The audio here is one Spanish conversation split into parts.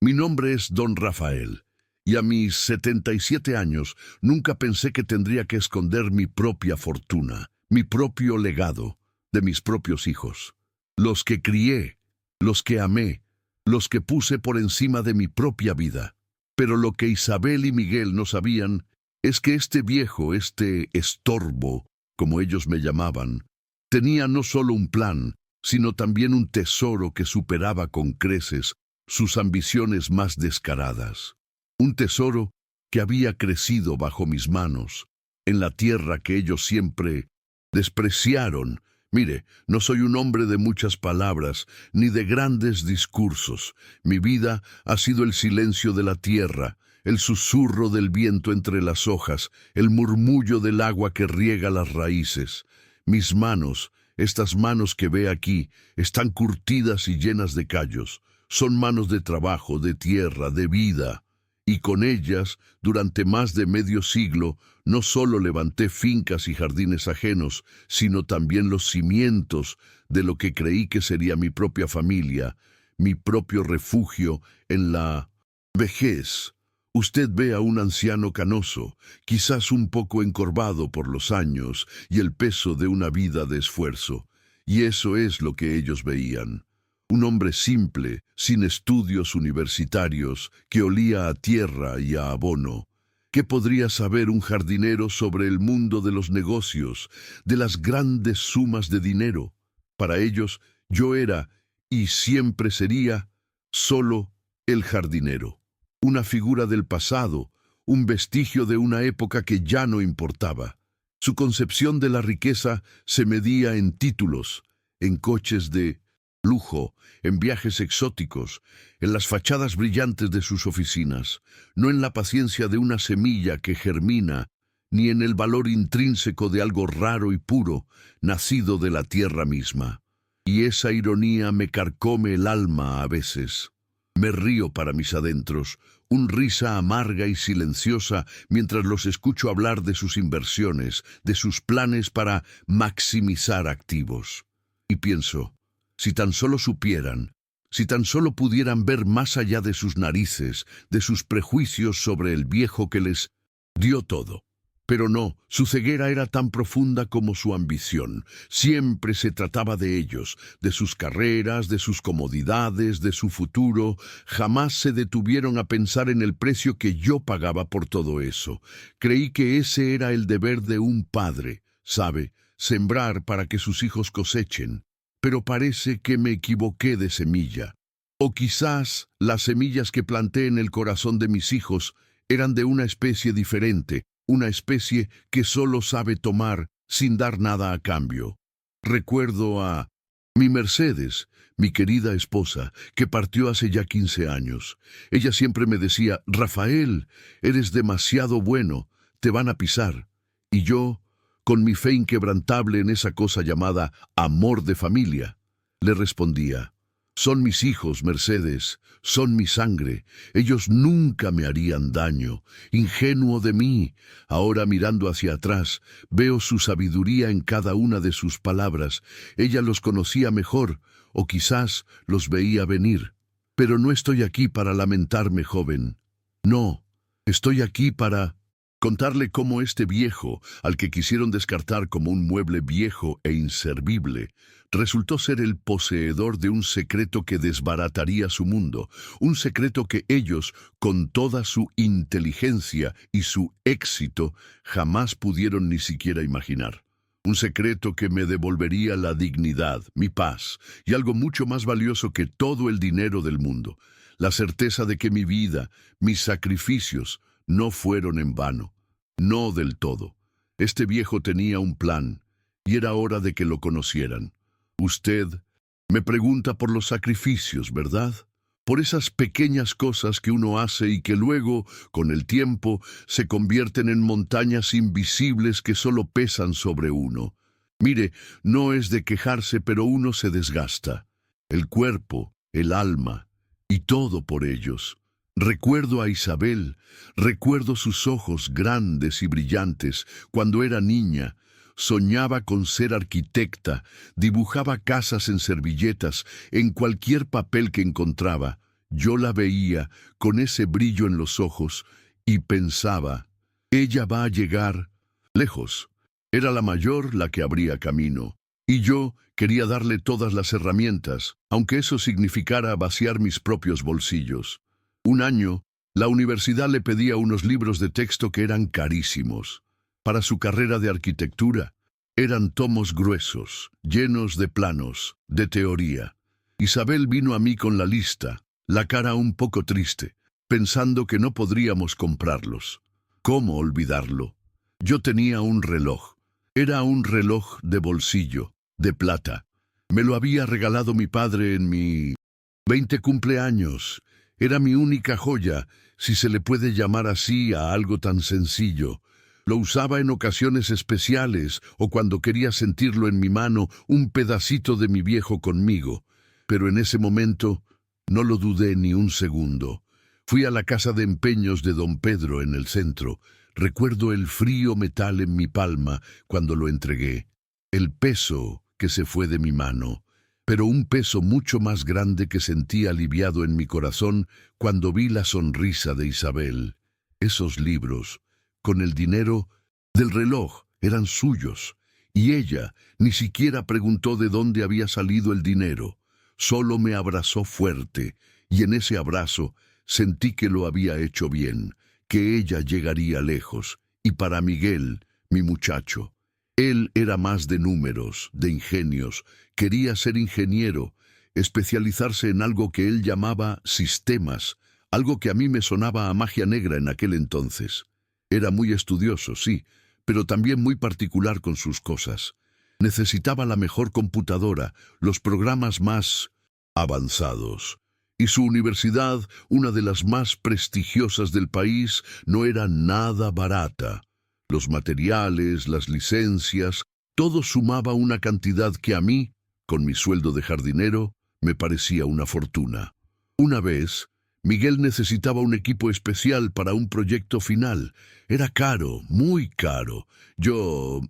Mi nombre es Don Rafael, y a mis 77 años nunca pensé que tendría que esconder mi propia fortuna, mi propio legado, de mis propios hijos. Los que crié, los que amé, los que puse por encima de mi propia vida. Pero lo que Isabel y Miguel no sabían es que este viejo, este estorbo, como ellos me llamaban, tenía no solo un plan, sino también un tesoro que superaba con creces sus ambiciones más descaradas. Un tesoro que había crecido bajo mis manos, en la tierra que ellos siempre despreciaron. Mire, no soy un hombre de muchas palabras, ni de grandes discursos. Mi vida ha sido el silencio de la tierra, el susurro del viento entre las hojas, el murmullo del agua que riega las raíces. Mis manos, estas manos que ve aquí, están curtidas y llenas de callos. Son manos de trabajo, de tierra, de vida. Y con ellas, durante más de medio siglo, no solo levanté fincas y jardines ajenos, sino también los cimientos de lo que creí que sería mi propia familia, mi propio refugio en la vejez. Usted ve a un anciano canoso, quizás un poco encorvado por los años y el peso de una vida de esfuerzo, y eso es lo que ellos veían. Un hombre simple, sin estudios universitarios, que olía a tierra y a abono. ¿Qué podría saber un jardinero sobre el mundo de los negocios, de las grandes sumas de dinero? Para ellos, yo era, y siempre sería, solo el jardinero. Una figura del pasado, un vestigio de una época que ya no importaba. Su concepción de la riqueza se medía en títulos, en coches de lujo, en viajes exóticos, en las fachadas brillantes de sus oficinas, no en la paciencia de una semilla que germina, ni en el valor intrínseco de algo raro y puro, nacido de la tierra misma. Y esa ironía me carcome el alma a veces. Me río para mis adentros, un risa amarga y silenciosa mientras los escucho hablar de sus inversiones, de sus planes para maximizar activos. Y pienso, si tan solo supieran, si tan solo pudieran ver más allá de sus narices, de sus prejuicios sobre el viejo que les dio todo. Pero no, su ceguera era tan profunda como su ambición. Siempre se trataba de ellos, de sus carreras, de sus comodidades, de su futuro. Jamás se detuvieron a pensar en el precio que yo pagaba por todo eso. Creí que ese era el deber de un padre, ¿sabe? Sembrar para que sus hijos cosechen. Pero parece que me equivoqué de semilla. O quizás las semillas que planté en el corazón de mis hijos eran de una especie diferente, una especie que solo sabe tomar sin dar nada a cambio. Recuerdo a mi Mercedes, mi querida esposa, que partió hace ya 15 años. Ella siempre me decía, Rafael, eres demasiado bueno, te van a pisar. Y yo, con mi fe inquebrantable en esa cosa llamada amor de familia, le respondía, son mis hijos, Mercedes, son mi sangre, ellos nunca me harían daño. Ingenuo de mí, ahora mirando hacia atrás, veo su sabiduría en cada una de sus palabras. Ella los conocía mejor, o quizás los veía venir. Pero no estoy aquí para lamentarme, joven. No, estoy aquí para contarle cómo este viejo, al que quisieron descartar como un mueble viejo e inservible, resultó ser el poseedor de un secreto que desbarataría su mundo, un secreto que ellos, con toda su inteligencia y su éxito, jamás pudieron ni siquiera imaginar. Un secreto que me devolvería la dignidad, mi paz, y algo mucho más valioso que todo el dinero del mundo, la certeza de que mi vida, mis sacrificios, no fueron en vano, no del todo. Este viejo tenía un plan, y era hora de que lo conocieran. Usted me pregunta por los sacrificios, ¿verdad? Por esas pequeñas cosas que uno hace y que luego, con el tiempo, se convierten en montañas invisibles que solo pesan sobre uno. Mire, no es de quejarse, pero uno se desgasta. El cuerpo, el alma, y todo por ellos. Recuerdo a Isabel, recuerdo sus ojos grandes y brillantes cuando era niña. Soñaba con ser arquitecta, dibujaba casas en servilletas, en cualquier papel que encontraba. Yo la veía con ese brillo en los ojos y pensaba, ella va a llegar lejos. Era la mayor la que abría camino, y yo quería darle todas las herramientas, aunque eso significara vaciar mis propios bolsillos. Un año, la universidad le pedía unos libros de texto que eran carísimos. Para su carrera de arquitectura, eran tomos gruesos, llenos de planos, de teoría. Isabel vino a mí con la lista, la cara un poco triste, pensando que no podríamos comprarlos. ¿Cómo olvidarlo? Yo tenía un reloj. Era un reloj de bolsillo, de plata. Me lo había regalado mi padre en mi 20 cumpleaños. Era mi única joya, si se le puede llamar así a algo tan sencillo. Lo usaba en ocasiones especiales o cuando quería sentirlo en mi mano, un pedacito de mi viejo conmigo. Pero en ese momento no lo dudé ni un segundo. Fui a la casa de empeños de don Pedro en el centro. Recuerdo el frío metal en mi palma cuando lo entregué. El peso que se fue de mi mano, pero un peso mucho más grande que sentí aliviado en mi corazón cuando vi la sonrisa de Isabel. Esos libros, con el dinero del reloj, eran suyos, y ella ni siquiera preguntó de dónde había salido el dinero. Solo me abrazó fuerte, y en ese abrazo sentí que lo había hecho bien, que ella llegaría lejos, y para Miguel, mi muchacho. Él era más de números, de ingenios, quería ser ingeniero, especializarse en algo que él llamaba sistemas, algo que a mí me sonaba a magia negra en aquel entonces. Era muy estudioso, sí, pero también muy particular con sus cosas. Necesitaba la mejor computadora, los programas más avanzados. Y su universidad, una de las más prestigiosas del país, no era nada barata. Los materiales, las licencias, todo sumaba una cantidad que a mí, con mi sueldo de jardinero, me parecía una fortuna. Una vez, Miguel necesitaba un equipo especial para un proyecto final. Era caro, muy caro. Yo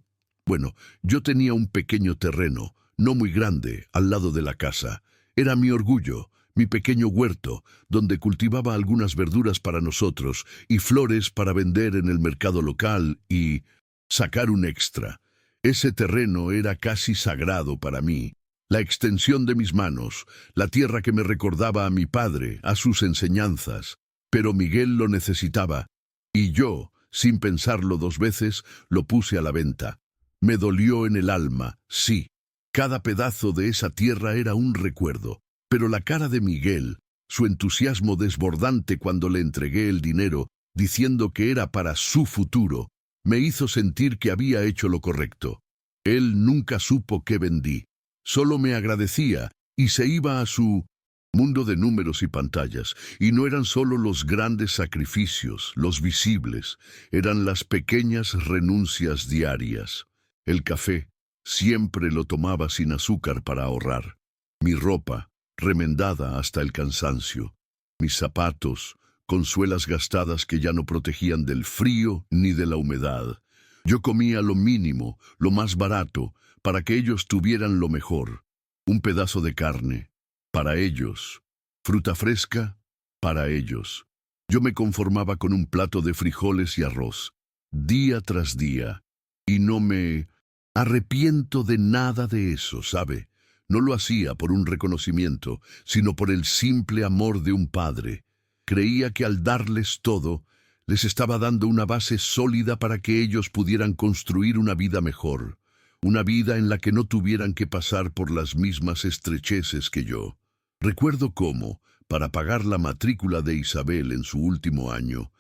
tenía un pequeño terreno, no muy grande, al lado de la casa. Era mi orgullo, mi pequeño huerto, donde cultivaba algunas verduras para nosotros y flores para vender en el mercado local y sacar un extra. Ese terreno era casi sagrado para mí. La extensión de mis manos, la tierra que me recordaba a mi padre, a sus enseñanzas. Pero Miguel lo necesitaba, y yo, sin pensarlo dos veces, lo puse a la venta. Me dolió en el alma, sí. Cada pedazo de esa tierra era un recuerdo. Pero la cara de Miguel, su entusiasmo desbordante cuando le entregué el dinero, diciendo que era para su futuro, me hizo sentir que había hecho lo correcto. Él nunca supo qué vendí. Solo me agradecía y se iba a su mundo de números y pantallas. Y no eran solo los grandes sacrificios, los visibles, eran las pequeñas renuncias diarias. El café, siempre lo tomaba sin azúcar para ahorrar. Mi ropa, remendada hasta el cansancio. Mis zapatos, con suelas gastadas que ya no protegían del frío ni de la humedad. Yo comía lo mínimo, lo más barato, para que ellos tuvieran lo mejor. Un pedazo de carne, para ellos. Fruta fresca, para ellos. Yo me conformaba con un plato de frijoles y arroz, día tras día. Y no me arrepiento de nada de eso, ¿sabe? No lo hacía por un reconocimiento, sino por el simple amor de un padre. Creía que al darles todo, les estaba dando una base sólida para que ellos pudieran construir una vida mejor, una vida en la que no tuvieran que pasar por las mismas estrecheces que yo. Recuerdo cómo, para pagar la matrícula de Isabel en su último año,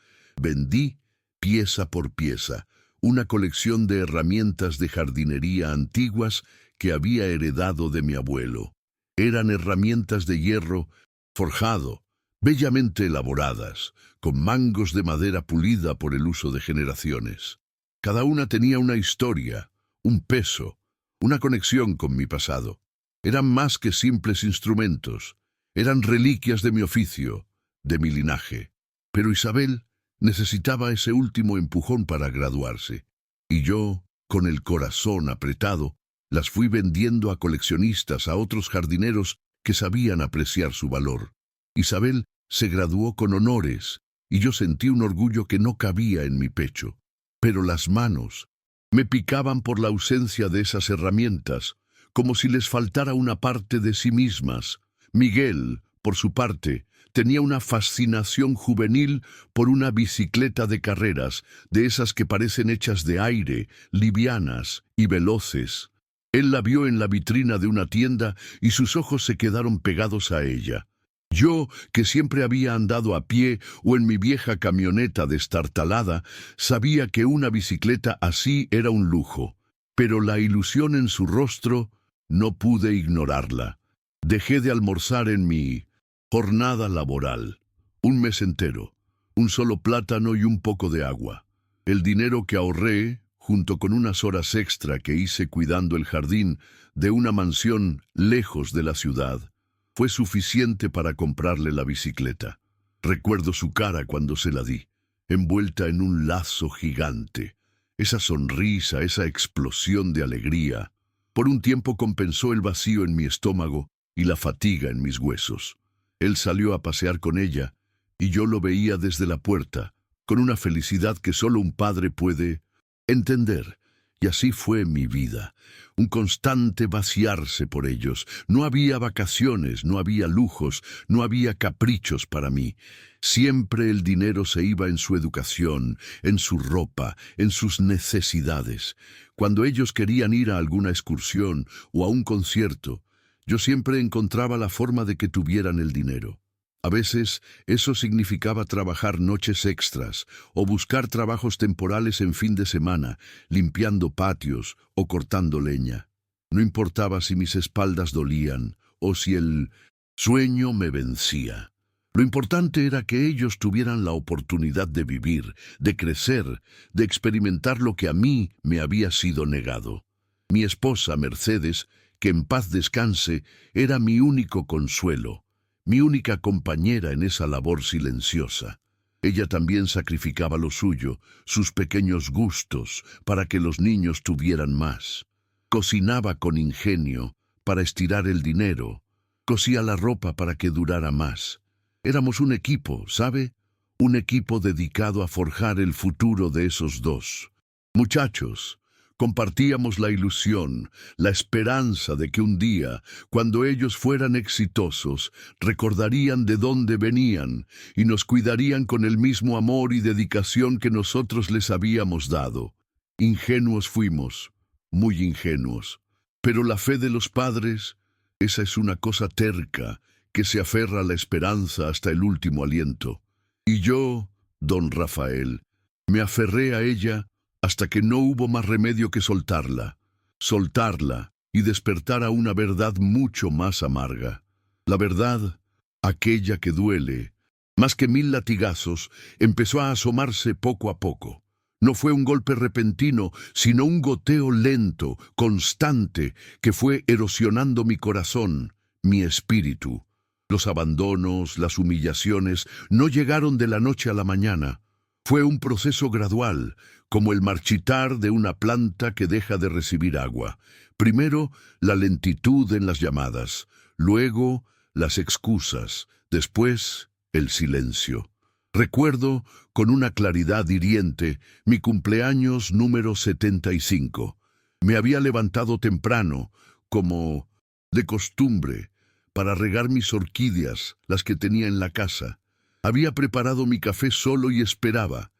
vendí, pieza por pieza, una colección de herramientas de jardinería antiguas que había heredado de mi abuelo. Eran herramientas de hierro forjado, bellamente elaboradas, con mangos de madera pulida por el uso de generaciones. Cada una tenía una historia, un peso, una conexión con mi pasado. Eran más que simples instrumentos, eran reliquias de mi oficio, de mi linaje. Pero Isabel necesitaba ese último empujón para graduarse, y yo, con el corazón apretado, las fui vendiendo a coleccionistas, a otros jardineros que sabían apreciar su valor. Isabel se graduó con honores, y yo sentí un orgullo que no cabía en mi pecho. Pero las manos me picaban por la ausencia de esas herramientas, como si les faltara una parte de sí mismas. Miguel, por su parte, tenía una fascinación juvenil por una bicicleta de carreras, de esas que parecen hechas de aire, livianas y veloces. Él la vio en la vitrina de una tienda y sus ojos se quedaron pegados a ella. Yo, que siempre había andado a pie o en mi vieja camioneta destartalada, sabía que una bicicleta así era un lujo, pero la ilusión en su rostro no pude ignorarla. Dejé de almorzar en mi jornada laboral. Un mes entero, un solo plátano y un poco de agua. El dinero que ahorré, junto con unas horas extra que hice cuidando el jardín de una mansión lejos de la ciudad, fue suficiente para comprarle la bicicleta. Recuerdo su cara cuando se la di, envuelta en un lazo gigante. Esa sonrisa, esa explosión de alegría, por un tiempo compensó el vacío en mi estómago y la fatiga en mis huesos. Él salió a pasear con ella, y yo lo veía desde la puerta, con una felicidad que solo un padre puede entender. Y así fue mi vida, un constante vaciarse por ellos. No había vacaciones, no había lujos, no había caprichos para mí. Siempre el dinero se iba en su educación, en su ropa, en sus necesidades. Cuando ellos querían ir a alguna excursión o a un concierto, yo siempre encontraba la forma de que tuvieran el dinero. A veces eso significaba trabajar noches extras o buscar trabajos temporales en fin de semana, limpiando patios o cortando leña. No importaba si mis espaldas dolían o si el sueño me vencía. Lo importante era que ellos tuvieran la oportunidad de vivir, de crecer, de experimentar lo que a mí me había sido negado. Mi esposa, Mercedes, que en paz descanse, era mi único consuelo, mi única compañera en esa labor silenciosa. Ella también sacrificaba lo suyo, sus pequeños gustos, para que los niños tuvieran más. Cocinaba con ingenio para estirar el dinero, cosía la ropa para que durara más. Éramos un equipo, ¿sabe? Un equipo dedicado a forjar el futuro de esos dos. Muchachos, compartíamos la ilusión, la esperanza de que un día, cuando ellos fueran exitosos, recordarían de dónde venían y nos cuidarían con el mismo amor y dedicación que nosotros les habíamos dado. Ingenuos fuimos, muy ingenuos. Pero la fe de los padres, esa es una cosa terca que se aferra a la esperanza hasta el último aliento. Y yo, don Rafael, me aferré a ella hasta que no hubo más remedio que soltarla y despertar a una verdad mucho más amarga. La verdad, aquella que duele, más que 1000 latigazos, empezó a asomarse poco a poco. No fue un golpe repentino, sino un goteo lento, constante, que fue erosionando mi corazón, mi espíritu. Los abandonos, las humillaciones, no llegaron de la noche a la mañana. Fue un proceso gradual, como el marchitar de una planta que deja de recibir agua. Primero, la lentitud en las llamadas, luego, las excusas, después, el silencio. Recuerdo, con una claridad hiriente, mi cumpleaños número 75. Me había levantado temprano, como de costumbre, para regar mis orquídeas, las que tenía en la casa. Había preparado mi café solo y esperaba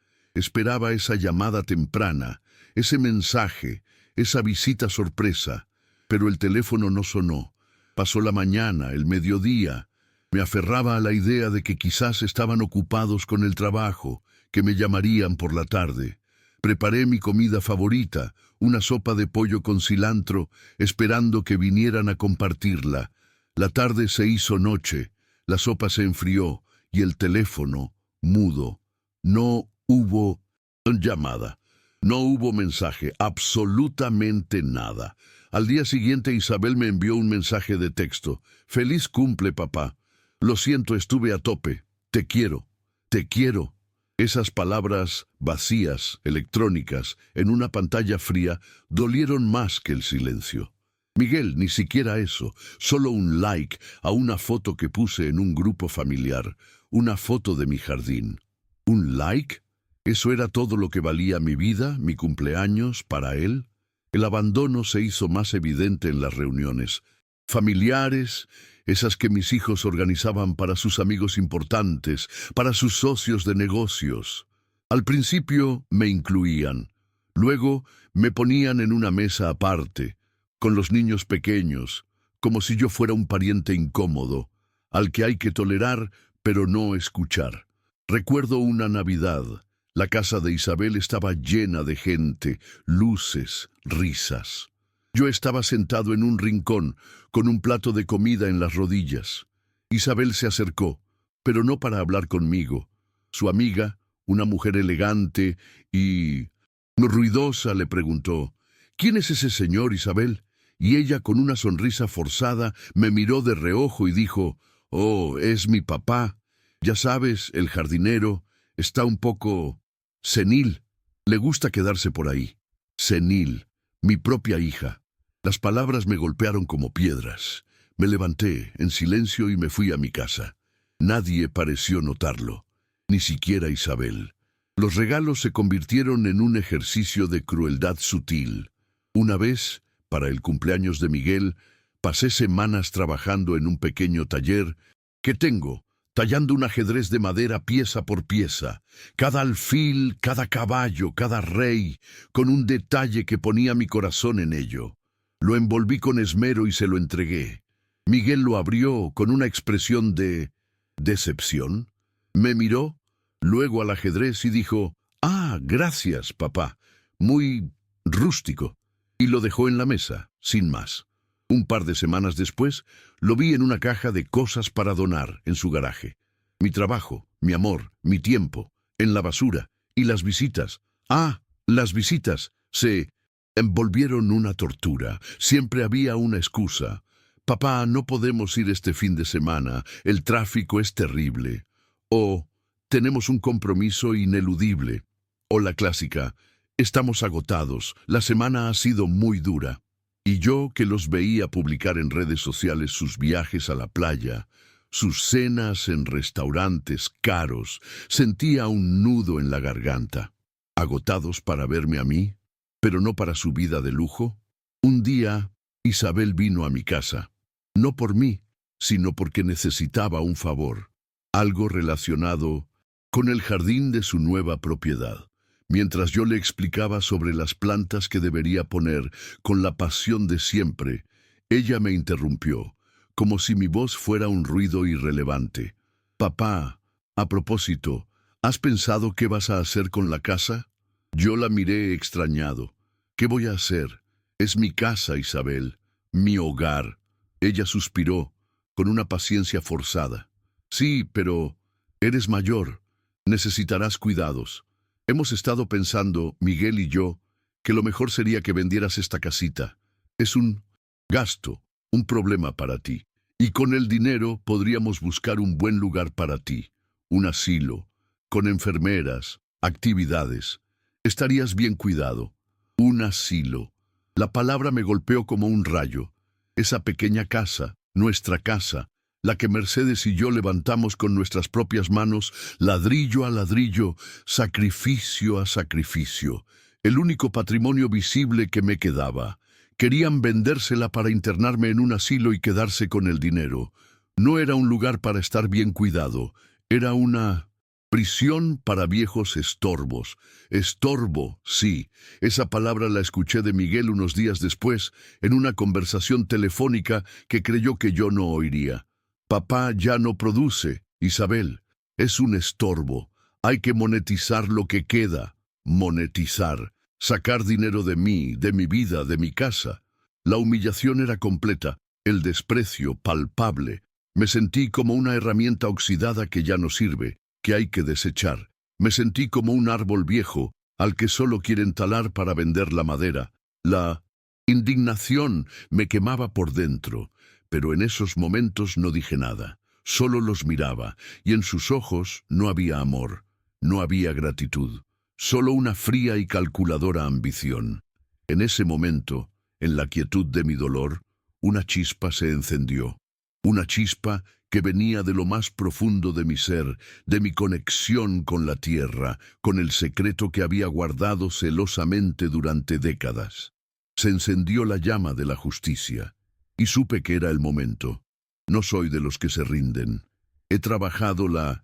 esa llamada temprana, ese mensaje, esa visita sorpresa. Pero el teléfono no sonó. Pasó la mañana, el mediodía. Me aferraba a la idea de que quizás estaban ocupados con el trabajo, que me llamarían por la tarde. Preparé mi comida favorita, una sopa de pollo con cilantro, esperando que vinieran a compartirla. La tarde se hizo noche, la sopa se enfrió y el teléfono, mudo. No hubo llamada, no hubo mensaje, absolutamente nada. Al día siguiente Isabel me envió un mensaje de texto. «Feliz cumple, papá. Lo siento, estuve a tope. Te quiero, te quiero». Esas palabras vacías, electrónicas, en una pantalla fría, dolieron más que el silencio. Miguel, ni siquiera eso, solo un like a una foto que puse en un grupo familiar, una foto de mi jardín. ¿Un like? ¿Eso era todo lo que valía mi vida, mi cumpleaños, para él? El abandono se hizo más evidente en las reuniones familiares, esas que mis hijos organizaban para sus amigos importantes, para sus socios de negocios. Al principio me incluían, luego me ponían en una mesa aparte, con los niños pequeños, como si yo fuera un pariente incómodo, al que hay que tolerar, pero no escuchar. Recuerdo una Navidad. La casa de Isabel estaba llena de gente, luces, risas. Yo estaba sentado en un rincón, con un plato de comida en las rodillas. Isabel se acercó, pero no para hablar conmigo. Su amiga, una mujer elegante y ruidosa, le preguntó: «¿Quién es ese señor, Isabel?». Y ella, con una sonrisa forzada, me miró de reojo y dijo: «Oh, es mi papá. Ya sabes, el jardinero está un poco senil. Le gusta quedarse por ahí». Senil, mi propia hija. Las palabras me golpearon como piedras. Me levanté en silencio y me fui a mi casa. Nadie pareció notarlo, ni siquiera Isabel. Los regalos se convirtieron en un ejercicio de crueldad sutil. Una vez, para el cumpleaños de Miguel, pasé semanas trabajando en un pequeño taller que tengo, tallando un ajedrez de madera pieza por pieza, cada alfil, cada caballo, cada rey, con un detalle que ponía mi corazón en ello. Lo envolví con esmero y se lo entregué. Miguel lo abrió con una expresión de decepción. Me miró, luego al ajedrez y dijo: «Ah, gracias, papá. Muy rústico». Y lo dejó en la mesa, sin más. Un par de semanas después, lo vi en una caja de cosas para donar en su garaje. Mi trabajo, mi amor, mi tiempo, en la basura. Y las visitas. Ah, las visitas se envolvieron una tortura. Siempre había una excusa. «Papá, no podemos ir este fin de semana. El tráfico es terrible». O «tenemos un compromiso ineludible». O la clásica: «estamos agotados. La semana ha sido muy dura». Y yo, que los veía publicar en redes sociales sus viajes a la playa, sus cenas en restaurantes caros, sentía un nudo en la garganta. ¿Agotados para verme a mí, pero no para su vida de lujo? Un día, Isabel vino a mi casa. No por mí, sino porque necesitaba un favor. Algo relacionado con el jardín de su nueva propiedad. Mientras yo le explicaba sobre las plantas que debería poner con la pasión de siempre, ella me interrumpió, como si mi voz fuera un ruido irrelevante. «Papá, a propósito, ¿has pensado qué vas a hacer con la casa?». Yo la miré extrañado. «¿Qué voy a hacer? Es mi casa, Isabel, mi hogar». Ella suspiró, con una paciencia forzada. «Sí, pero eres mayor. Necesitarás cuidados. Hemos estado pensando, Miguel y yo, que lo mejor sería que vendieras esta casita. Es un gasto, un problema para ti. Y con el dinero podríamos buscar un buen lugar para ti, un asilo, con enfermeras, actividades. Estarías bien cuidado. Un asilo». La palabra me golpeó como un rayo. Esa pequeña casa, nuestra casa, la que Mercedes y yo levantamos con nuestras propias manos, ladrillo a ladrillo, sacrificio a sacrificio, el único patrimonio visible que me quedaba. Querían vendérsela para internarme en un asilo y quedarse con el dinero. No era un lugar para estar bien cuidado, era una prisión para viejos estorbos. Estorbo, sí, esa palabra la escuché de Miguel unos días después, en una conversación telefónica que creyó que yo no oiría. «Papá ya no produce, Isabel. Es un estorbo. Hay que monetizar lo que queda. Monetizar. Sacar dinero de mí, de mi vida, de mi casa». La humillación era completa, el desprecio palpable. Me sentí como una herramienta oxidada que ya no sirve, que hay que desechar. Me sentí como un árbol viejo, al que solo quieren talar para vender la madera. La indignación me quemaba por dentro. Pero en esos momentos no dije nada, solo los miraba, y en sus ojos no había amor, no había gratitud, solo una fría y calculadora ambición. En ese momento, en la quietud de mi dolor, una chispa se encendió. Una chispa que venía de lo más profundo de mi ser, de mi conexión con la tierra, con el secreto que había guardado celosamente durante décadas. Se encendió la llama de la justicia, y supe que era el momento. No soy de los que se rinden. He trabajado la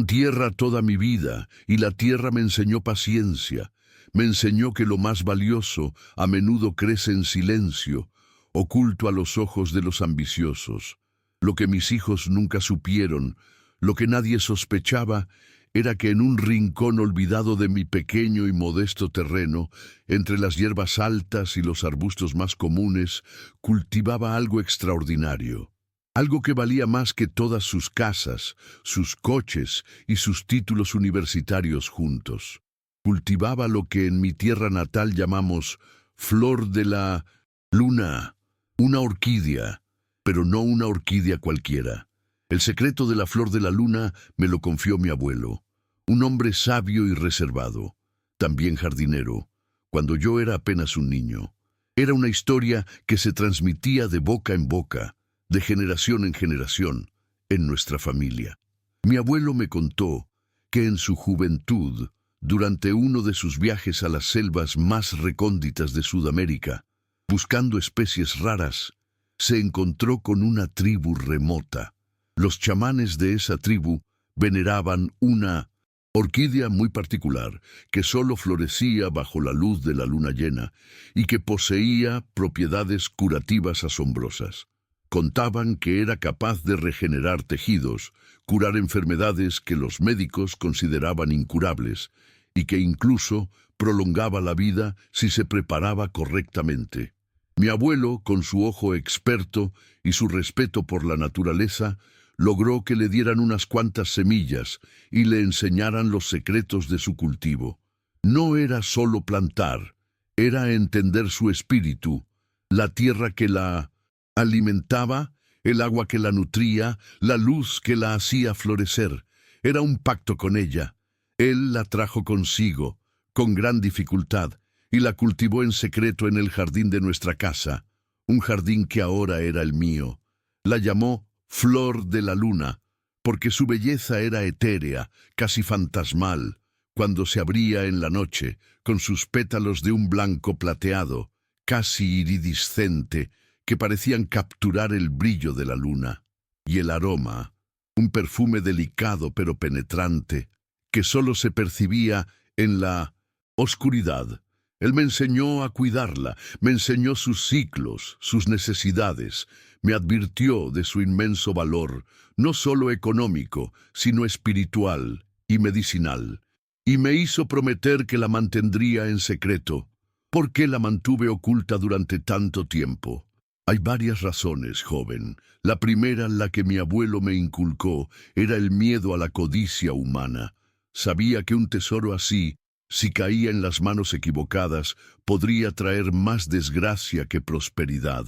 tierra toda mi vida, y la tierra me enseñó paciencia. Me enseñó que lo más valioso a menudo crece en silencio, oculto a los ojos de los ambiciosos. Lo que mis hijos nunca supieron, lo que nadie sospechaba, era que en un rincón olvidado de mi pequeño y modesto terreno, entre las hierbas altas y los arbustos más comunes, cultivaba algo extraordinario. Algo que valía más que todas sus casas, sus coches y sus títulos universitarios juntos. Cultivaba lo que en mi tierra natal llamamos flor de la luna, una orquídea, pero no una orquídea cualquiera. El secreto de la flor de la luna me lo confió mi abuelo, un hombre sabio y reservado, también jardinero, cuando yo era apenas un niño. Era una historia que se transmitía de boca en boca, de generación en generación, en nuestra familia. Mi abuelo me contó que en su juventud, durante uno de sus viajes a las selvas más recónditas de Sudamérica, buscando especies raras, se encontró con una tribu remota. Los chamanes de esa tribu veneraban una orquídea muy particular que solo florecía bajo la luz de la luna llena y que poseía propiedades curativas asombrosas. Contaban que era capaz de regenerar tejidos, curar enfermedades que los médicos consideraban incurables y que incluso prolongaba la vida si se preparaba correctamente. Mi abuelo, con su ojo experto y su respeto por la naturaleza, logró que le dieran unas cuantas semillas y le enseñaran los secretos de su cultivo. No era solo plantar, era entender su espíritu, la tierra que la alimentaba, el agua que la nutría, la luz que la hacía florecer. Era un pacto con ella. Él la trajo consigo, con gran dificultad, y la cultivó en secreto en el jardín de nuestra casa, un jardín que ahora era el mío. La llamó Flor de la Luna, porque su belleza era etérea, casi fantasmal, cuando se abría en la noche, con sus pétalos de un blanco plateado, casi iridiscente, que parecían capturar el brillo de la luna. Y el aroma, un perfume delicado pero penetrante, que solo se percibía en la oscuridad. Él me enseñó a cuidarla, me enseñó sus ciclos, sus necesidades, me advirtió de su inmenso valor, no solo económico, sino espiritual y medicinal, y me hizo prometer que la mantendría en secreto. ¿Por qué la mantuve oculta durante tanto tiempo? Hay varias razones, joven. La primera, la que mi abuelo me inculcó, era el miedo a la codicia humana. Sabía que un tesoro así, si caía en las manos equivocadas, podría traer más desgracia que prosperidad.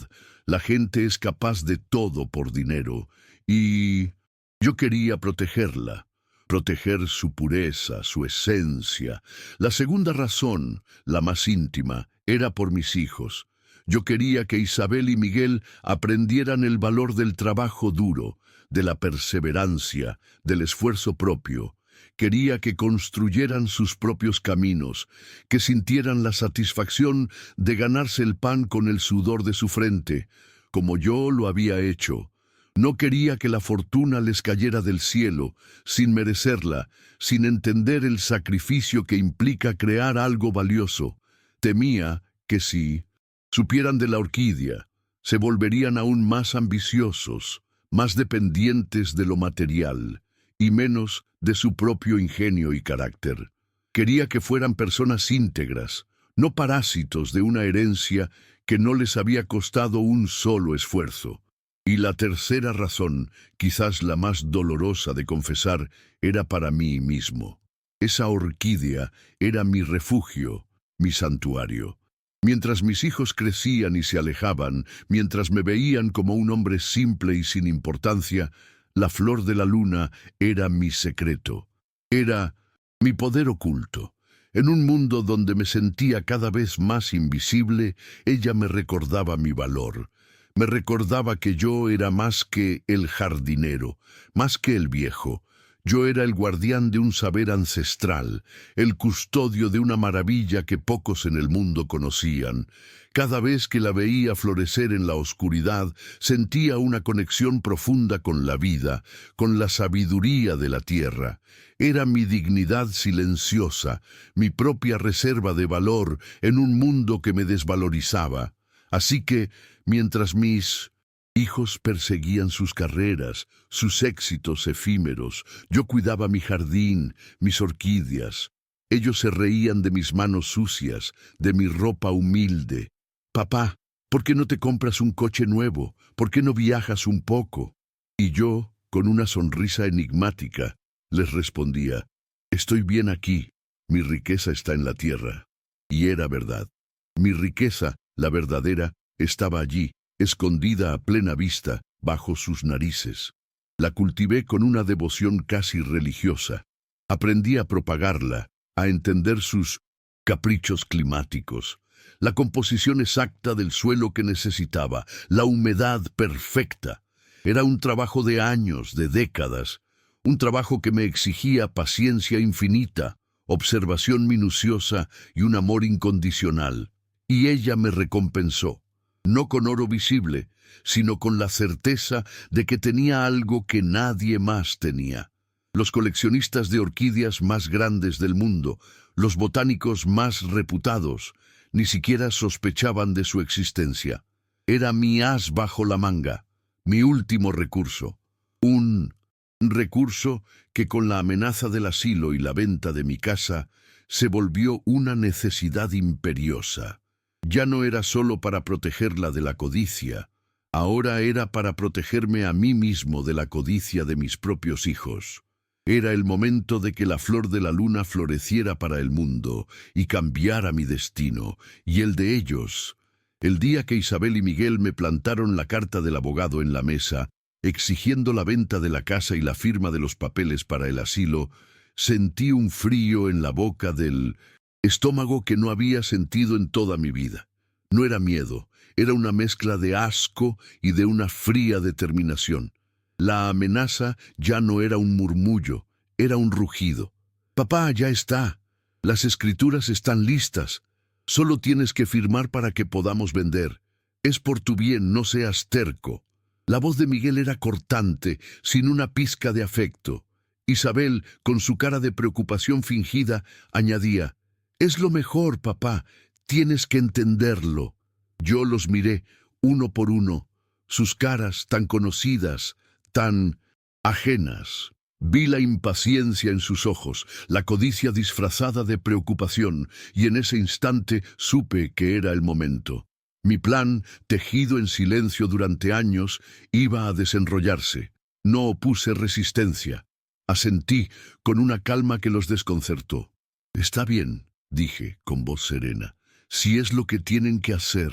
La gente es capaz de todo por dinero, y yo quería protegerla, proteger su pureza, su esencia. La segunda razón, la más íntima, era por mis hijos. Yo quería que Isabel y Miguel aprendieran el valor del trabajo duro, de la perseverancia, del esfuerzo propio. Quería que construyeran sus propios caminos, que sintieran la satisfacción de ganarse el pan con el sudor de su frente, como yo lo había hecho. No quería que la fortuna les cayera del cielo, sin merecerla, sin entender el sacrificio que implica crear algo valioso. Temía que si supieran de la orquídea, se volverían aún más ambiciosos, más dependientes de lo material, y menos de su propio ingenio y carácter. Quería que fueran personas íntegras, no parásitos de una herencia que no les había costado un solo esfuerzo. Y la tercera razón, quizás la más dolorosa de confesar, era para mí mismo. Esa orquídea era mi refugio, mi santuario. Mientras mis hijos crecían y se alejaban, mientras me veían como un hombre simple y sin importancia, la flor de la luna era mi secreto. Era mi poder oculto. En un mundo donde me sentía cada vez más invisible, ella me recordaba mi valor. Me recordaba que yo era más que el jardinero, más que el viejo. Yo era el guardián de un saber ancestral, el custodio de una maravilla que pocos en el mundo conocían. Cada vez que la veía florecer en la oscuridad, sentía una conexión profunda con la vida, con la sabiduría de la tierra. Era mi dignidad silenciosa, mi propia reserva de valor en un mundo que me desvalorizaba. Así que, mientras mis hijos perseguían sus carreras, sus éxitos efímeros, yo cuidaba mi jardín, mis orquídeas. Ellos se reían de mis manos sucias, de mi ropa humilde. Papá, ¿por qué no te compras un coche nuevo? ¿Por qué no viajas un poco? Y yo, con una sonrisa enigmática, les respondía, estoy bien aquí, mi riqueza está en la tierra. Y era verdad. Mi riqueza, la verdadera, estaba allí, escondida a plena vista, bajo sus narices. La cultivé con una devoción casi religiosa. Aprendí a propagarla, a entender sus caprichos climáticos, la composición exacta del suelo que necesitaba, la humedad perfecta. Era un trabajo de años, de décadas, un trabajo que me exigía paciencia infinita, observación minuciosa y un amor incondicional. Y ella me recompensó, no con oro visible, sino con la certeza de que tenía algo que nadie más tenía. Los coleccionistas de orquídeas más grandes del mundo, los botánicos más reputados, ni siquiera sospechaban de su existencia. Era mi as bajo la manga, mi último recurso. Un recurso que con la amenaza del asilo y la venta de mi casa se volvió una necesidad imperiosa. Ya no era solo para protegerla de la codicia, ahora era para protegerme a mí mismo de la codicia de mis propios hijos. Era el momento de que la flor de la luna floreciera para el mundo y cambiara mi destino, y el de ellos. El día que Isabel y Miguel me plantaron la carta del abogado en la mesa, exigiendo la venta de la casa y la firma de los papeles para el asilo, sentí un frío en la boca del estómago que no había sentido en toda mi vida. No era miedo, era una mezcla de asco y de una fría determinación. La amenaza ya no era un murmullo, era un rugido. Papá, ya está. Las escrituras están listas. Solo tienes que firmar para que podamos vender. Es por tu bien, no seas terco. La voz de Miguel era cortante, sin una pizca de afecto. Isabel, con su cara de preocupación fingida, añadía, «Es lo mejor, papá, tienes que entenderlo». Yo los miré, uno por uno, sus caras tan conocidas, tan ajenas. Vi la impaciencia en sus ojos, la codicia disfrazada de preocupación, y en ese instante supe que era el momento. Mi plan, tejido en silencio durante años, iba a desenrollarse. No opuse resistencia. Asentí con una calma que los desconcertó. «Está bien», dije con voz serena. «Si es lo que tienen que hacer,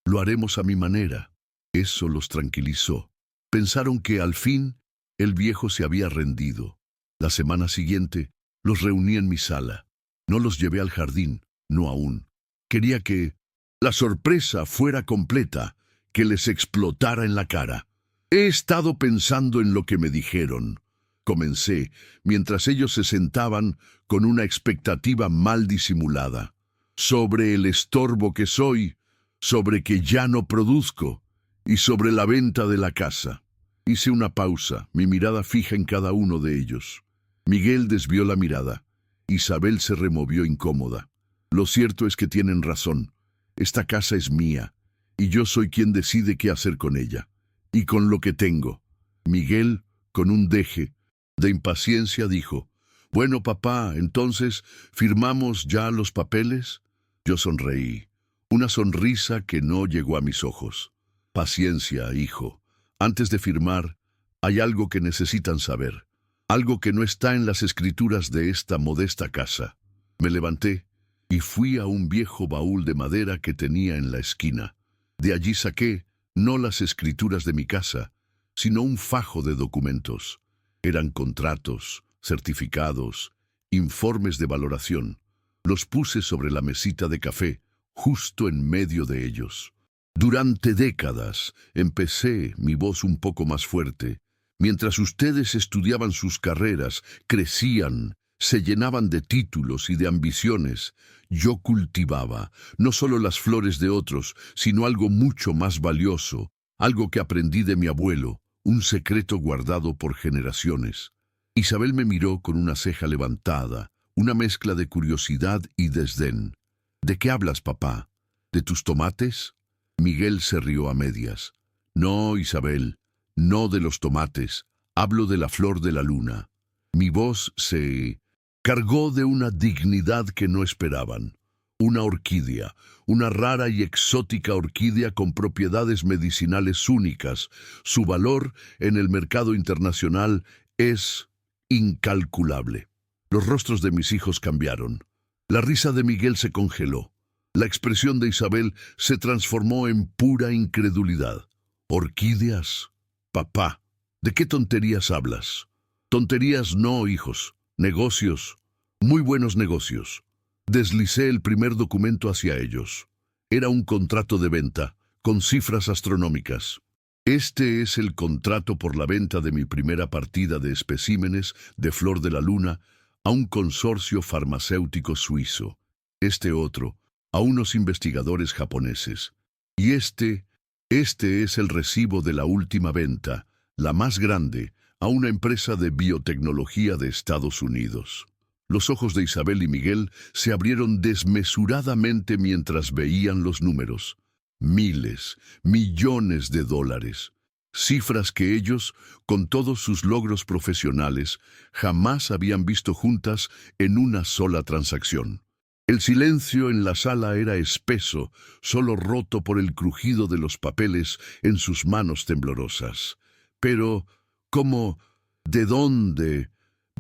lo haremos a mi manera». Eso los tranquilizó. Pensaron que, al fin, el viejo se había rendido. La semana siguiente, los reuní en mi sala. No los llevé al jardín, no aún. Quería que la sorpresa fuera completa, que les explotara en la cara. «He estado pensando en lo que me dijeron», comencé, mientras ellos se sentaban con una expectativa mal disimulada. «Sobre el estorbo que soy, sobre que ya no produzco, y sobre la venta de la casa». Hice una pausa, mi mirada fija en cada uno de ellos. Miguel desvió la mirada. Isabel se removió incómoda. «Lo cierto es que tienen razón. Esta casa es mía, y yo soy quien decide qué hacer con ella, y con lo que tengo». Miguel, con un deje de impaciencia, dijo, «Bueno, papá, entonces, ¿firmamos ya los papeles?» Yo sonreí, una sonrisa que no llegó a mis ojos. «Paciencia, hijo. Antes de firmar, hay algo que necesitan saber, algo que no está en las escrituras de esta modesta casa». Me levanté y fui a un viejo baúl de madera que tenía en la esquina. De allí saqué, no las escrituras de mi casa, sino un fajo de documentos. Eran contratos, certificados, informes de valoración. Los puse sobre la mesita de café, justo en medio de ellos. Durante décadas empecé mi voz un poco más fuerte. Mientras ustedes estudiaban sus carreras, crecían, se llenaban de títulos y de ambiciones, yo cultivaba no solo las flores de otros, sino algo mucho más valioso, algo que aprendí de mi abuelo, un secreto guardado por generaciones. Isabel me miró con una ceja levantada, una mezcla de curiosidad y desdén. ¿De qué hablas, papá? ¿De tus tomates? Miguel se rió a medias. No, Isabel, no de los tomates. Hablo de la flor de la luna. Mi voz se cargó de una dignidad que no esperaban. Una orquídea, una rara y exótica orquídea con propiedades medicinales únicas. Su valor en el mercado internacional es incalculable. Los rostros de mis hijos cambiaron. La risa de Miguel se congeló. La expresión de Isabel se transformó en pura incredulidad. ¿Orquídeas? Papá, ¿de qué tonterías hablas? Tonterías no, hijos. Negocios. Muy buenos negocios. Deslicé el primer documento hacia ellos. Era un contrato de venta, con cifras astronómicas. Este es el contrato por la venta de mi primera partida de especímenes de flor de la luna a un consorcio farmacéutico suizo. Este otro, a unos investigadores japoneses. Y este es el recibo de la última venta, la más grande, a una empresa de biotecnología de Estados Unidos. Los ojos de Isabel y Miguel se abrieron desmesuradamente mientras veían los números. Miles, millones de dólares. Cifras que ellos, con todos sus logros profesionales, jamás habían visto juntas en una sola transacción. El silencio en la sala era espeso, solo roto por el crujido de los papeles en sus manos temblorosas. Pero, ¿cómo? ¿De dónde?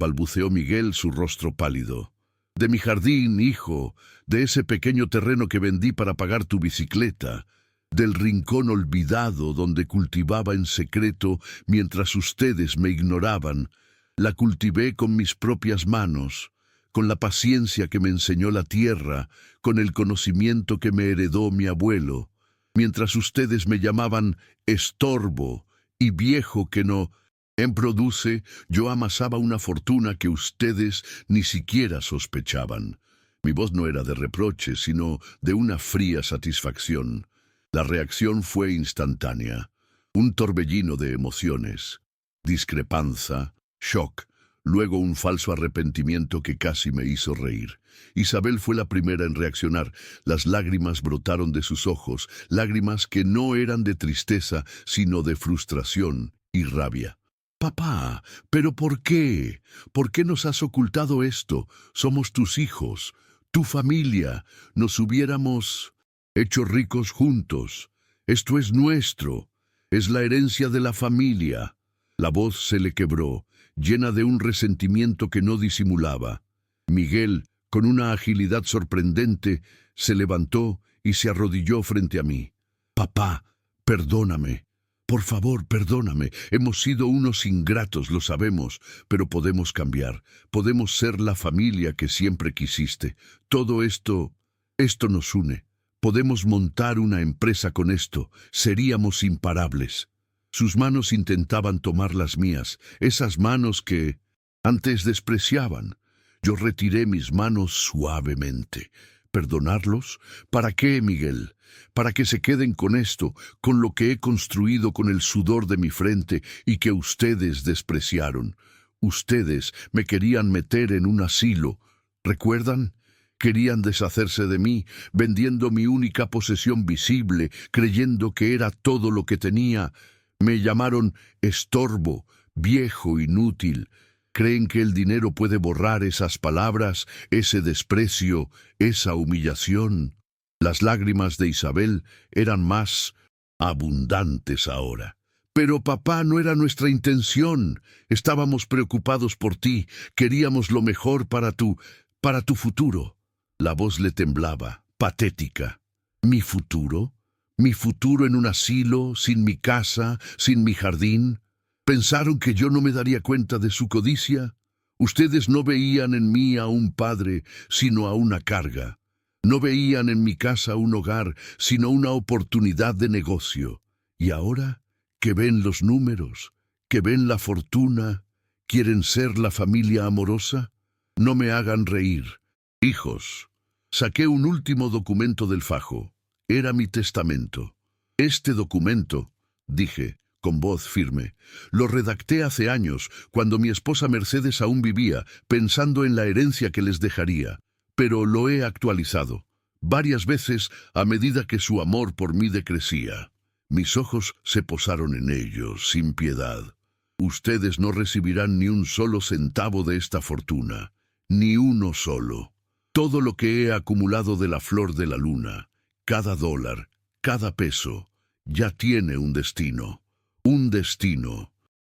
Balbuceó Miguel, su rostro pálido. De mi jardín, hijo, de ese pequeño terreno que vendí para pagar tu bicicleta, del rincón olvidado donde cultivaba en secreto mientras ustedes me ignoraban. La cultivé con mis propias manos, con la paciencia que me enseñó la tierra, con el conocimiento que me heredó mi abuelo, mientras ustedes me llamaban estorbo y viejo que no produce, yo amasaba una fortuna que ustedes ni siquiera sospechaban. Mi voz no era de reproche, sino de una fría satisfacción. La reacción fue instantánea, un torbellino de emociones, discrepancia, shock, luego un falso arrepentimiento que casi me hizo reír. Isabel fue la primera en reaccionar. Las lágrimas brotaron de sus ojos, lágrimas que no eran de tristeza, sino de frustración y rabia. Papá, ¿pero por qué? ¿Por qué nos has ocultado esto? Somos tus hijos, tu familia. Nos hubiéramos hecho ricos juntos. Esto es nuestro. Es la herencia de la familia. La voz se le quebró, llena de un resentimiento que no disimulaba. Miguel, con una agilidad sorprendente, se levantó y se arrodilló frente a mí. Papá, perdóname. Por favor, perdóname. Hemos sido unos ingratos, lo sabemos, pero podemos cambiar. Podemos ser la familia que siempre quisiste. Todo esto nos une. Podemos montar una empresa con esto. Seríamos imparables. Sus manos intentaban tomar las mías, esas manos que antes despreciaban. Yo retiré mis manos suavemente. ¿Perdonarlos? ¿Para qué, Miguel? Para que se queden con esto, con lo que he construido con el sudor de mi frente y que ustedes despreciaron. Ustedes me querían meter en un asilo. ¿Recuerdan? Querían deshacerse de mí, vendiendo mi única posesión visible, creyendo que era todo lo que tenía. Me llamaron estorbo, viejo, inútil. ¿Creen que el dinero puede borrar esas palabras, ese desprecio, esa humillación? Las lágrimas de Isabel eran más abundantes ahora. Pero papá, no era nuestra intención. Estábamos preocupados por ti. Queríamos lo mejor para tu futuro. La voz le temblaba, patética. ¿Mi futuro? ¿Mi futuro en un asilo, sin mi casa, sin mi jardín? ¿Pensaron que yo no me daría cuenta de su codicia? Ustedes no veían en mí a un padre, sino a una carga. No veían en mi casa un hogar, sino una oportunidad de negocio. Y ahora, que ven los números, que ven la fortuna, ¿quieren ser la familia amorosa? No me hagan reír. Hijos, saqué un último documento del fajo. Era mi testamento. Este documento, dije, con voz firme, lo redacté hace años, cuando mi esposa Mercedes aún vivía, pensando en la herencia que les dejaría. Pero lo he actualizado varias veces a medida que su amor por mí decrecía. Mis ojos se posaron en ellos, sin piedad. Ustedes no recibirán ni un solo centavo de esta fortuna, ni uno solo. Todo lo que he acumulado de la flor de la luna, cada dólar, cada peso, ya tiene un destino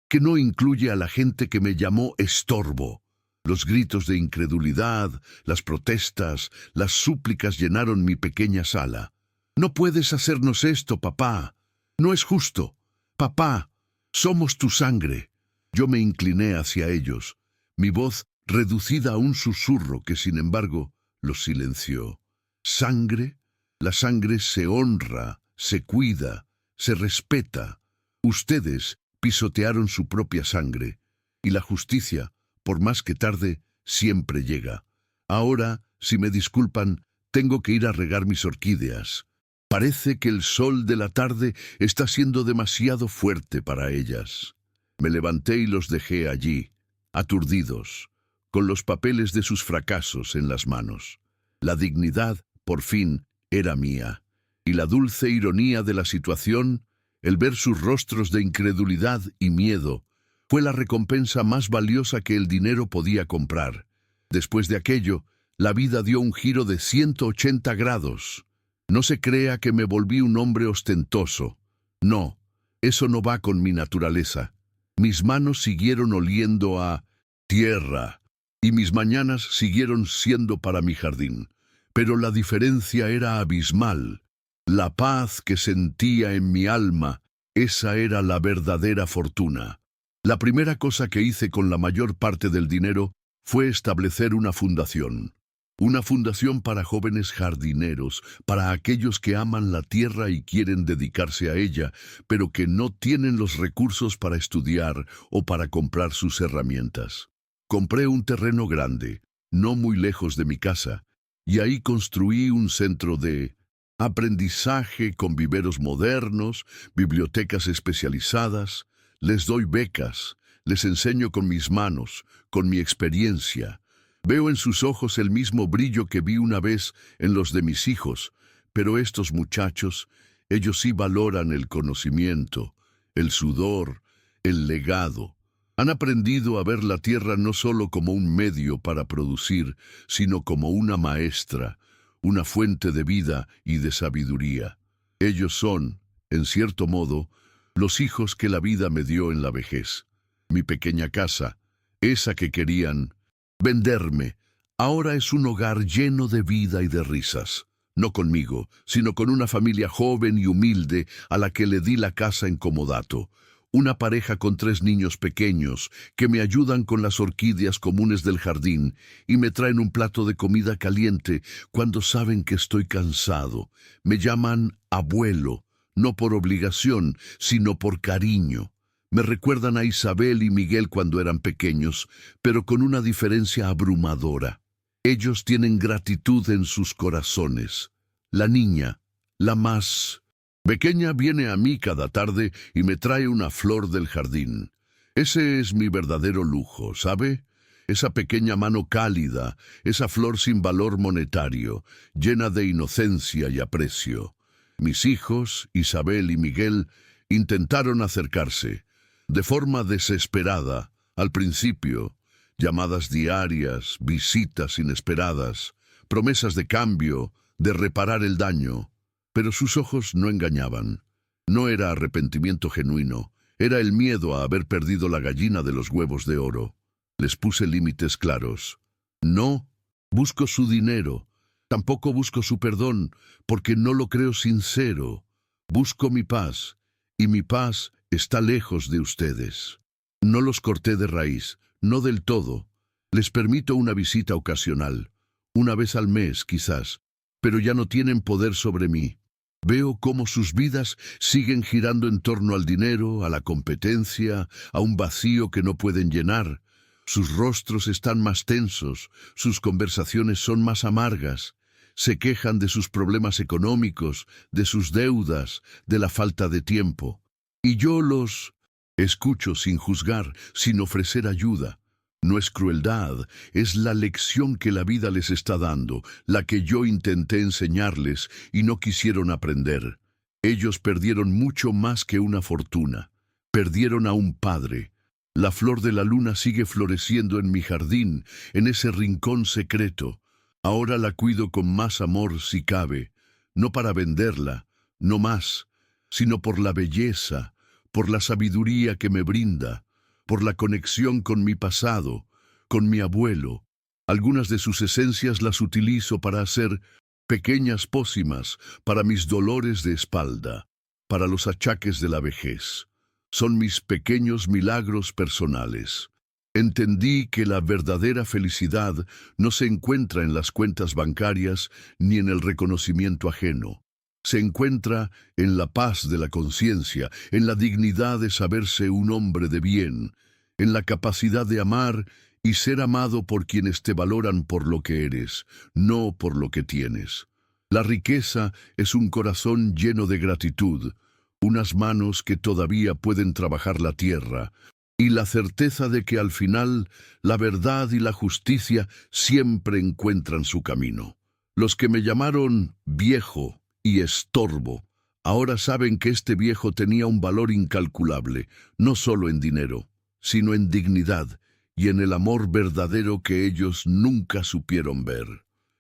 que no incluye a la gente que me llamó estorbo. Los gritos de incredulidad, las protestas, las súplicas llenaron mi pequeña sala. «No puedes hacernos esto, papá. No es justo. Papá, somos tu sangre». Yo me incliné hacia ellos, mi voz reducida a un susurro que, sin embargo, los silenció. ¿Sangre? La sangre se honra, se cuida, se respeta. Ustedes pisotearon su propia sangre, y la justicia, por más que tarde, siempre llega. Ahora, si me disculpan, tengo que ir a regar mis orquídeas. Parece que el sol de la tarde está siendo demasiado fuerte para ellas. Me levanté y los dejé allí, aturdidos, con los papeles de sus fracasos en las manos. La dignidad, por fin, era mía, y la dulce ironía de la situación, el ver sus rostros de incredulidad y miedo, fue la recompensa más valiosa que el dinero podía comprar. Después de aquello, la vida dio un giro de 180 grados. No se crea que me volví un hombre ostentoso. No, eso no va con mi naturaleza. Mis manos siguieron oliendo a tierra, y mis mañanas siguieron siendo para mi jardín. Pero la diferencia era abismal. La paz que sentía en mi alma, esa era la verdadera fortuna. La primera cosa que hice con la mayor parte del dinero fue establecer una fundación. Una fundación para jóvenes jardineros, para aquellos que aman la tierra y quieren dedicarse a ella, pero que no tienen los recursos para estudiar o para comprar sus herramientas. Compré un terreno grande, no muy lejos de mi casa, y ahí construí un centro de aprendizaje con viveros modernos, bibliotecas especializadas. Les doy becas, les enseño con mis manos, con mi experiencia. Veo en sus ojos el mismo brillo que vi una vez en los de mis hijos, pero estos muchachos, ellos sí valoran el conocimiento, el sudor, el legado. Han aprendido a ver la tierra no solo como un medio para producir, sino como una maestra, una fuente de vida y de sabiduría. Ellos son, en cierto modo, los hijos que la vida me dio en la vejez. Mi pequeña casa, esa que querían venderme, ahora es un hogar lleno de vida y de risas. No conmigo, sino con una familia joven y humilde a la que le di la casa en comodato. Una pareja con 3 niños pequeños que me ayudan con las orquídeas comunes del jardín y me traen un plato de comida caliente cuando saben que estoy cansado. Me llaman abuelo, no por obligación, sino por cariño. Me recuerdan a Isabel y Miguel cuando eran pequeños, pero con una diferencia abrumadora. Ellos tienen gratitud en sus corazones. La niña, la más pequeña, viene a mí cada tarde y me trae una flor del jardín. Ese es mi verdadero lujo, ¿sabe? Esa pequeña mano cálida, esa flor sin valor monetario, llena de inocencia y aprecio. Mis hijos, Isabel y Miguel, intentaron acercarse, de forma desesperada, al principio, llamadas diarias, visitas inesperadas, promesas de cambio, de reparar el daño. Pero sus ojos no engañaban. No era arrepentimiento genuino, era el miedo a haber perdido la gallina de los huevos de oro. Les puse límites claros. No busco su dinero, tampoco busco su perdón, porque no lo creo sincero. Busco mi paz, y mi paz está lejos de ustedes. No los corté de raíz, no del todo. Les permito una visita ocasional, una vez al mes quizás, pero ya no tienen poder sobre mí. Veo cómo sus vidas siguen girando en torno al dinero, a la competencia, a un vacío que no pueden llenar. Sus rostros están más tensos, sus conversaciones son más amargas. Se quejan de sus problemas económicos, de sus deudas, de la falta de tiempo. Y yo los escucho sin juzgar, sin ofrecer ayuda. No es crueldad, es la lección que la vida les está dando, la que yo intenté enseñarles y no quisieron aprender. Ellos perdieron mucho más que una fortuna. Perdieron a un padre. La flor de la luna sigue floreciendo en mi jardín, en ese rincón secreto. Ahora la cuido con más amor si cabe, no para venderla, no más, sino por la belleza, por la sabiduría que me brinda, por la conexión con mi pasado, con mi abuelo. Algunas de sus esencias las utilizo para hacer pequeñas pócimas para mis dolores de espalda, para los achaques de la vejez. Son mis pequeños milagros personales. Entendí que la verdadera felicidad no se encuentra en las cuentas bancarias ni en el reconocimiento ajeno. Se encuentra en la paz de la conciencia, en la dignidad de saberse un hombre de bien, en la capacidad de amar y ser amado por quienes te valoran por lo que eres, no por lo que tienes. La riqueza es un corazón lleno de gratitud, unas manos que todavía pueden trabajar la tierra, y la certeza de que al final la verdad y la justicia siempre encuentran su camino. Los que me llamaron viejo y estorbo, ahora saben que este viejo tenía un valor incalculable, no solo en dinero, sino en dignidad y en el amor verdadero que ellos nunca supieron ver.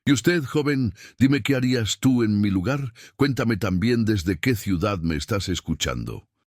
Y usted, joven, dime qué harías tú en mi lugar. Cuéntame también desde qué ciudad me estás escuchando.